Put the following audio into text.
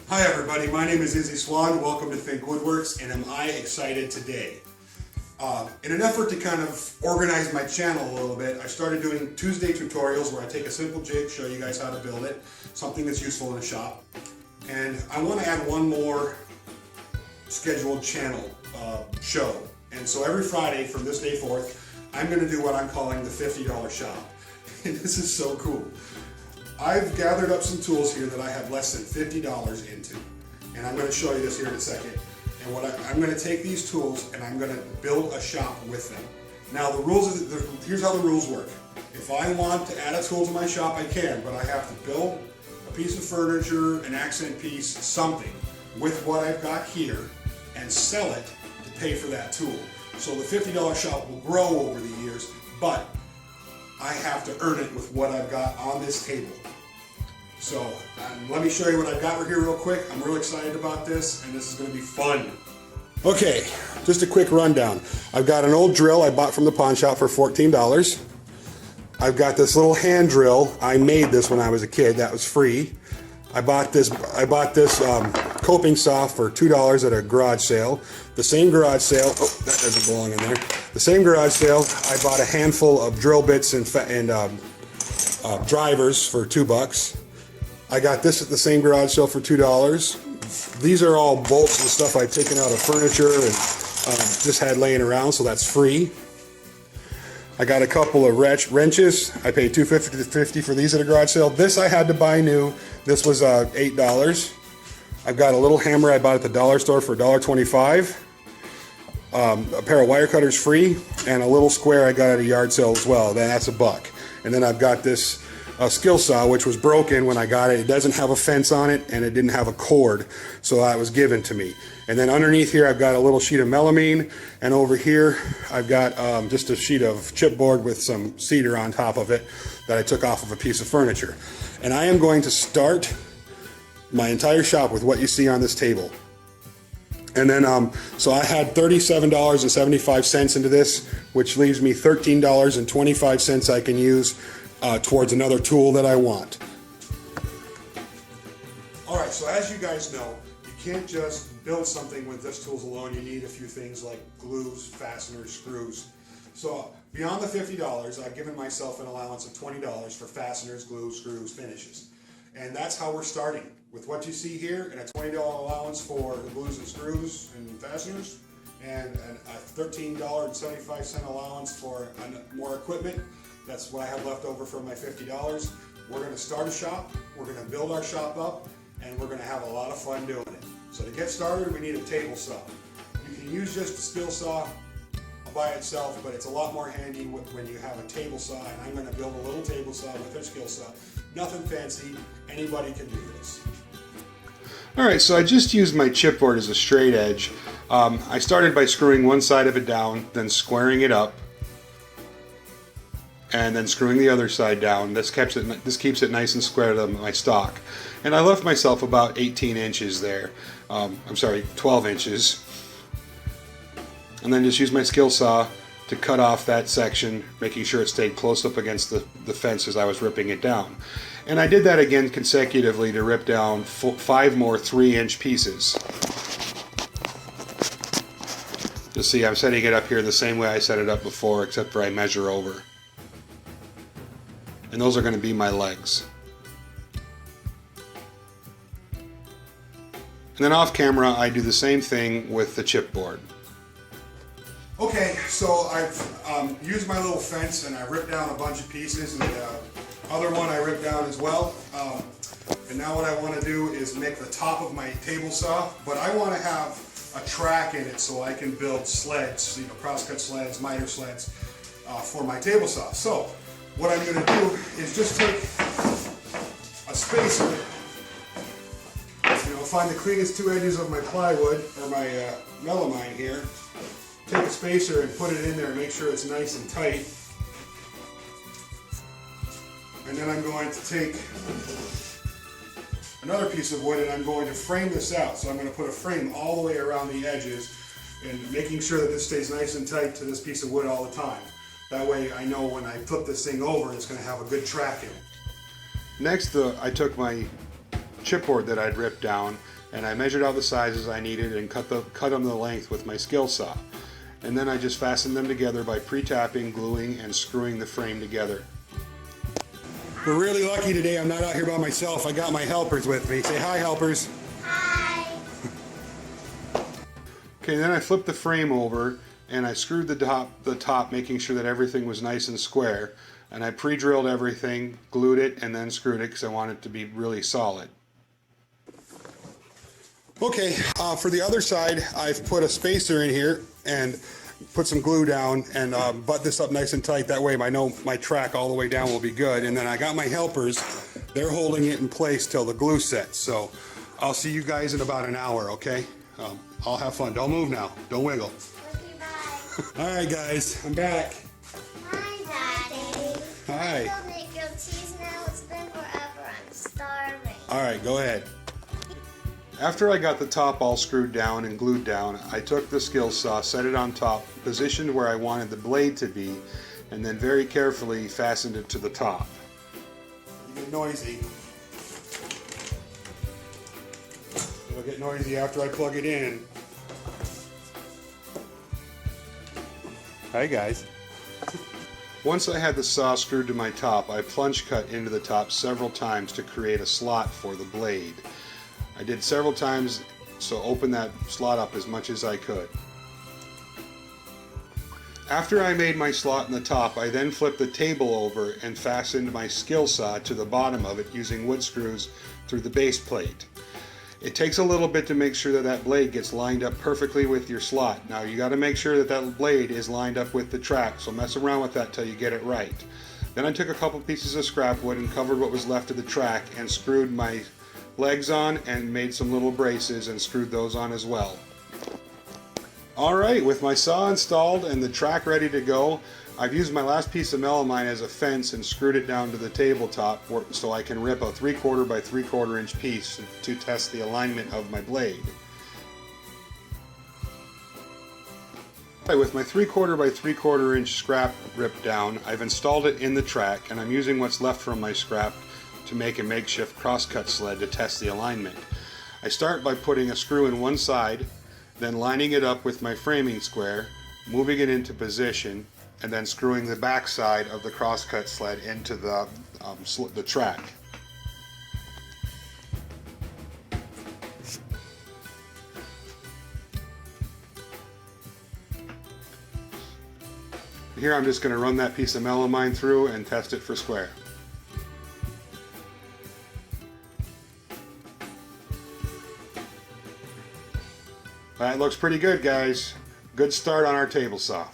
Hi everybody, my name is Izzy Swan. Welcome to Think Woodworks, and am I excited today? In an effort to kind of organize my channel a little bit, I started doing Tuesday tutorials where I take a simple jig, show you guys how to build it, something that's useful in a shop. And I want to add one more scheduled channel show. And so every Friday from this day forth, I'm going to do what I'm calling the $50 shop. And this is so cool. I've gathered up some tools here that I have less than $50 into, and I'm going to show you this here in a second. And I'm going to take these tools and I'm going to build a shop with them. Now the rules, here's how the rules work. If I want to add a tool to my shop, I can, but I have to build a piece of furniture, an accent piece, something with what I've got here and sell it to pay for that tool. So the $50 shop will grow over the years, but I have to earn it with what I've got on this table. So let me show you what I've got here real quick. I'm real excited about this, and this is going to be fun. Okay, just a quick rundown. I've got an old drill I bought from the pawn shop for $14. I've got this little hand drill. I made this when I was a kid. That was free. I bought this coping saw for $2 at a garage sale. The same garage sale, oh, that doesn't belong in there. The same garage sale, I bought a handful of drill bits and drivers for $2. I got this at the same garage sale for $2. These are all bolts and stuff I've taken out of furniture and just had laying around, so that's free. I got a couple of wrenches. I paid $2.50 for these at a garage sale. This I had to buy new. This was $8. I've got a little hammer I bought at the dollar store for $1.25. A pair of wire cutters free, and a little square I got at a yard sale as well. That's $1. And then I've got this skill saw, which was broken when I got it. It doesn't have a fence on it, and it didn't have a cord, so that was given to me. And then underneath here I've got a little sheet of melamine, and over here I've got just a sheet of chipboard with some cedar on top of it that I took off of a piece of furniture. And I am going to start my entire shop with what you see on this table. And then, so I had $37.75 into this, which leaves me $13.25 I can use towards another tool that I want. Alright, so as you guys know, you can't just build something with just tools alone. You need a few things like glues, fasteners, screws. So beyond the $50, I've given myself an allowance of $20 for fasteners, glues, screws, finishes. And that's how we're starting, with what you see here, and a $20 allowance for the glues and screws and fasteners, and a $13.75 allowance for more equipment. That's what I have left over from my $50. We're going to start a shop, we're going to build our shop up, and we're going to have a lot of fun doing it. So to get started, we need a table saw. You can use just a skill saw by itself, but it's a lot more handy when you have a table saw, and I'm going to build a little table saw with a skill saw. Nothing fancy, anybody can do this. Alright, so I just used my chipboard as a straight edge. I started by screwing one side of it down, then squaring it up, and then screwing the other side down. This keeps it nice and square to my stock. And I left myself about 18 inches there. I'm sorry, 12 inches. And then just use my skill saw to cut off that section, making sure it stayed close up against the fence as I was ripping it down. And I did that again consecutively to rip down 5 more 3-inch pieces. You'll see I'm setting it up here the same way I set it up before, except for I measure over. And those are going to be my legs. And then off camera I do the same thing with the chipboard. Okay, so I've used my little fence and I ripped down a bunch of pieces, and the other one I ripped down as well. And now what I want to do is make the top of my table saw, but I want to have a track in it so I can build sleds, crosscut sleds, miter sleds for my table saw. So what I'm going to do is just take a spacer, find the cleanest 2 edges of my plywood or my melamine here. Take a spacer and put it in there and make sure it's nice and tight. And then I'm going to take another piece of wood and I'm going to frame this out. So I'm going to put a frame all the way around the edges and making sure that this stays nice and tight to this piece of wood all the time. That way I know when I flip this thing over, it's going to have a good track in it. Next, I took my chipboard that I'd ripped down and I measured out the sizes I needed and cut them the length with my skill saw. And then I just fastened them together by pre-tapping, gluing, and screwing the frame together. We're really lucky today. I'm not out here by myself. I got my helpers with me. Say hi, helpers. Hi. Okay, then I flipped the frame over and I screwed the top, making sure that everything was nice and square. And I pre-drilled everything, glued it, and then screwed it because I want it to be really solid. Okay, for the other side, I've put a spacer in here and put some glue down and butt this up nice and tight. That way I know my track all the way down will be good. And then I got my helpers. They're holding it in place till the glue sets. So I'll see you guys in about an hour, okay? I'll have fun. Don't move now. Don't wiggle. Okay, bye. All right, guys. I'm back. Hi, Daddy. Hi. I'm gonna make grilled cheese now. It's been forever. I'm starving. All right, go ahead. After I got the top all screwed down and glued down, I took the skill saw, set it on top, positioned where I wanted the blade to be, and then very carefully fastened it to the top. You get noisy. It'll get noisy after I plug it in. Hi guys. Once I had the saw screwed to my top, I plunge cut into the top several times to create a slot for the blade. I did several times, so open that slot up as much as I could. After I made my slot in the top, I then flipped the table over and fastened my skill saw to the bottom of it using wood screws through the base plate. It takes a little bit to make sure that that blade gets lined up perfectly with your slot. Now you got to make sure that that blade is lined up with the track, so mess around with that till you get it right. Then I took a couple pieces of scrap wood and covered what was left of the track and screwed my legs on and made some little braces and screwed those on as well. Alright, with my saw installed and the track ready to go, I've used my last piece of melamine as a fence and screwed it down to the tabletop so I can rip a 3/4 by 3/4 inch piece to test the alignment of my blade. With my 3/4 by 3/4 inch scrap ripped down, I've installed it in the track and I'm using what's left from my scrap to make a makeshift crosscut sled to test the alignment. I start by putting a screw in one side, then lining it up with my framing square, moving it into position, and then screwing the back side of the crosscut sled into the track. Here I'm just going to run that piece of melamine through and test it for square. That looks pretty good, guys. Good start on our table saw.